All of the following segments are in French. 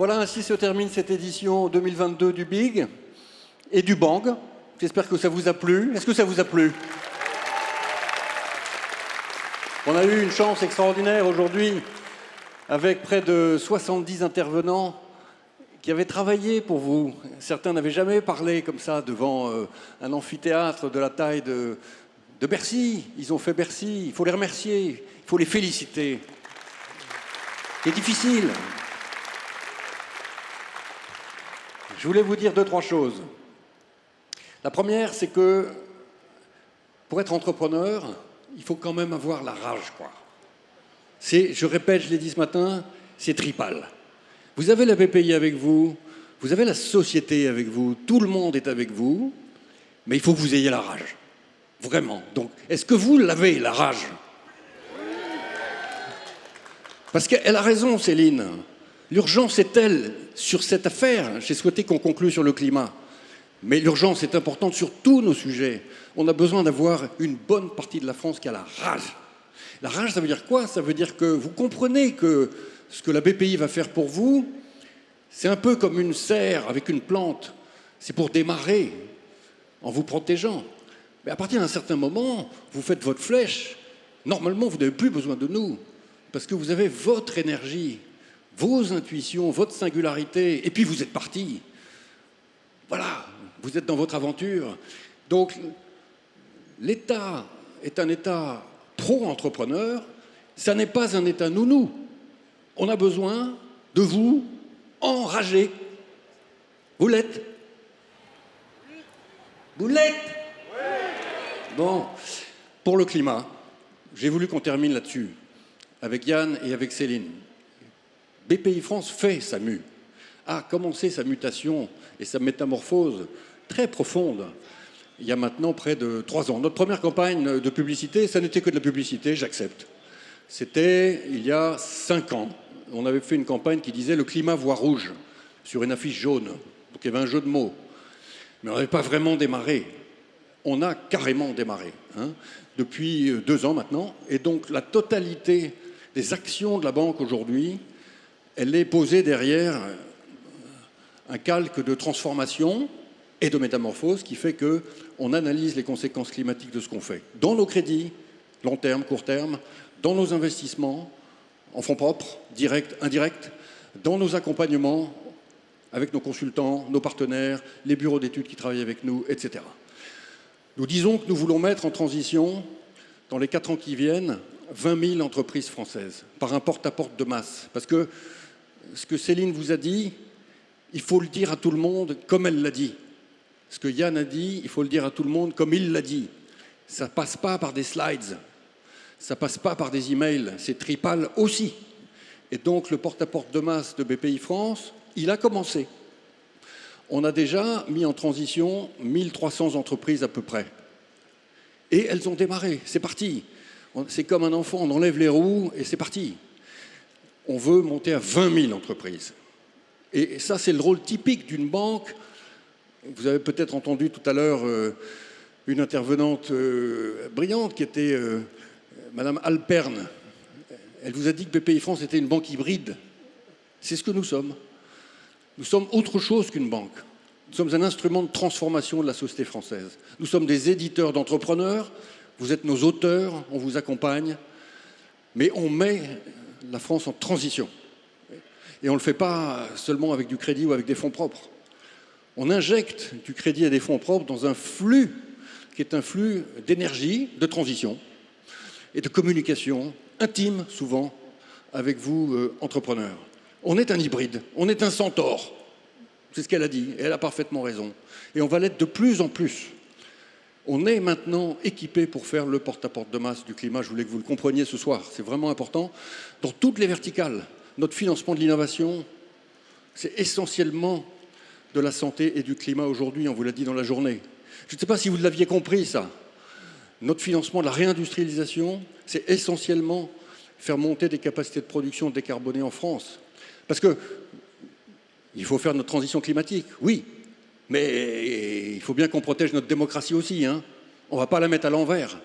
Voilà, ainsi se termine cette édition 2022 du Big et du Bang. J'espère que ça vous a plu. Est-ce que ça vous a plu? On a eu une chance extraordinaire aujourd'hui avec près de 70 intervenants qui avaient travaillé pour vous. Certains n'avaient jamais parlé comme ça devant un amphithéâtre de la taille de Bercy. Ils ont fait Bercy. Il faut les remercier, il faut les féliciter. C'est difficile. Je voulais vous dire 2-3 choses. La première, c'est que pour être entrepreneur, il faut quand même avoir la rage, quoi. Je répète, je l'ai dit ce matin, c'est tripal. Vous avez la BPI avec vous, vous avez la société avec vous, tout le monde est avec vous, mais il faut que vous ayez la rage. Vraiment. Donc, est-ce que vous l'avez, la rage? Parce qu'elle a raison, Céline. L'urgence est telle sur cette affaire. J'ai souhaité qu'on conclue sur le climat. Mais l'urgence est importante sur tous nos sujets. On a besoin d'avoir une bonne partie de la France qui a la rage. La rage, ça veut dire quoi? Ça veut dire que vous comprenez que ce que la BPI va faire pour vous, c'est un peu comme une serre avec une plante. C'est pour démarrer en vous protégeant. Mais à partir d'un certain moment, vous faites votre flèche. Normalement, vous n'avez plus besoin de nous. Parce que vous avez votre énergie, vos intuitions, votre singularité. Et puis vous êtes parti. Voilà, vous êtes dans votre aventure. Donc, l'État est un État pro-entrepreneur, ça n'est pas un État nounou. On a besoin de vous enragés. Vous l'êtes? Vous l'êtes? Bon, pour le climat, j'ai voulu qu'on termine là-dessus, avec Yann et avec Céline. BPI France fait sa mue, a commencé sa mutation et sa métamorphose très profonde il y a maintenant près de 3 ans. Notre première campagne de publicité, ça n'était que de la publicité, j'accepte. C'était il y a 5 ans. On avait fait une campagne qui disait « Le climat voit rouge » sur une affiche jaune. Donc il y avait un jeu de mots. Mais on n'avait pas vraiment démarré. On a carrément démarré, hein, depuis 2 ans maintenant. Et donc la totalité des actions de la banque aujourd'hui, elle est posée derrière un calque de transformation et de métamorphose qui fait qu'on analyse les conséquences climatiques de ce qu'on fait. Dans nos crédits, long terme, court terme, dans nos investissements, en fonds propres, directs, indirects, dans nos accompagnements avec nos consultants, nos partenaires, les bureaux d'études qui travaillent avec nous, etc. Nous disons que nous voulons mettre en transition, dans les 4 ans qui viennent, 20 000 entreprises françaises, par un porte-à-porte de masse. Parce que ce que Céline vous a dit, il faut le dire à tout le monde comme elle l'a dit. Ce que Yann a dit, il faut le dire à tout le monde comme il l'a dit. Ça ne passe pas par des slides, ça ne passe pas par des emails, c'est tripal aussi. Et donc le porte-à-porte de masse de BPI France, il a commencé. On a déjà mis en transition 1300 entreprises à peu près. Et elles ont démarré, c'est parti. C'est comme un enfant, on enlève les roues et c'est parti. On veut monter à 20 000 entreprises. Et ça, c'est le rôle typique d'une banque. Vous avez peut-être entendu tout à l'heure une intervenante brillante qui était Madame Alperne. Elle vous a dit que BPI France était une banque hybride. C'est ce que nous sommes. Nous sommes autre chose qu'une banque. Nous sommes un instrument de transformation de la société française. Nous sommes des éditeurs d'entrepreneurs. Vous êtes nos auteurs, on vous accompagne. Mais on met la France en transition. Et on ne le fait pas seulement avec du crédit ou avec des fonds propres. On injecte du crédit et des fonds propres dans un flux qui est un flux d'énergie, de transition et de communication intime, souvent, avec vous, entrepreneurs. On est un hybride, on est un centaure. C'est ce qu'elle a dit, et elle a parfaitement raison. Et on va l'être de plus en plus. On est maintenant équipé pour faire le porte-à-porte de masse du climat. Je voulais que vous le compreniez ce soir, c'est vraiment important. Dans toutes les verticales, notre financement de l'innovation, c'est essentiellement de la santé et du climat aujourd'hui, on vous l'a dit dans la journée. Je ne sais pas si vous l'aviez compris, ça. Notre financement de la réindustrialisation, c'est essentiellement faire monter des capacités de production décarbonées en France. Parce que il faut faire notre transition climatique, oui, mais il faut bien qu'on protège notre démocratie aussi, hein. On ne va pas la mettre à l'envers,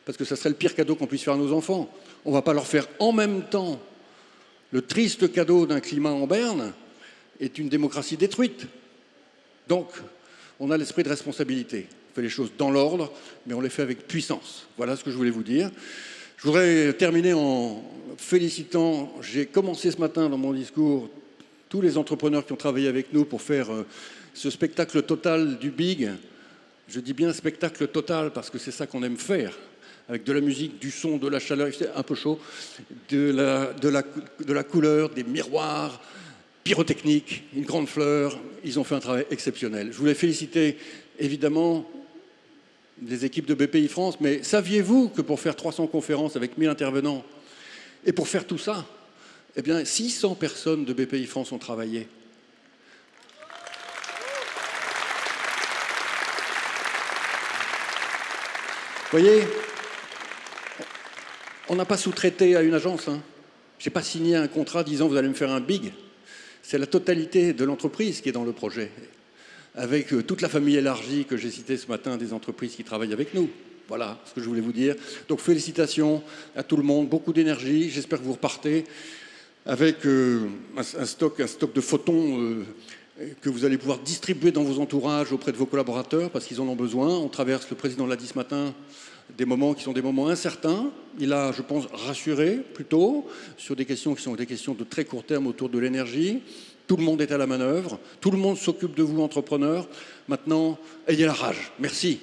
parce que ça serait le pire cadeau qu'on puisse faire à nos enfants. On ne va pas leur faire en même temps le triste cadeau d'un climat en berne est une démocratie détruite. Donc, on a l'esprit de responsabilité. On fait les choses dans l'ordre, mais on les fait avec puissance. Voilà ce que je voulais vous dire. Je voudrais terminer en félicitant, j'ai commencé ce matin dans mon discours, tous les entrepreneurs qui ont travaillé avec nous pour faire ce spectacle total du Big. Je dis bien spectacle total parce que c'est ça qu'on aime faire, avec de la musique, du son, de la chaleur, c'est un peu chaud, de la couleur, des miroirs, pyrotechnique, une grande fleur. Ils ont fait un travail exceptionnel. Je voulais féliciter évidemment les équipes de BPI France, mais saviez-vous que pour faire 300 conférences avec 1000 intervenants, et pour faire tout ça, eh bien 600 personnes de BPI France ont travaillé. Vous voyez, on n'a pas sous-traité à une agence. Hein. Je n'ai pas signé un contrat disant vous allez me faire un big. C'est la totalité de l'entreprise qui est dans le projet, avec toute la famille élargie que j'ai citée ce matin des entreprises qui travaillent avec nous. Voilà ce que je voulais vous dire. Donc félicitations à tout le monde, beaucoup d'énergie. J'espère que vous repartez avec un stock de photons que vous allez pouvoir distribuer dans vos entourages auprès de vos collaborateurs parce qu'ils en ont besoin. On traverse, le président l'a dit ce matin, des moments qui sont des moments incertains. Il a, je pense, rassuré plutôt sur des questions qui sont des questions de très court terme autour de l'énergie. Tout le monde est à la manœuvre. Tout le monde s'occupe de vous, entrepreneurs. Maintenant, ayez la rage. Merci.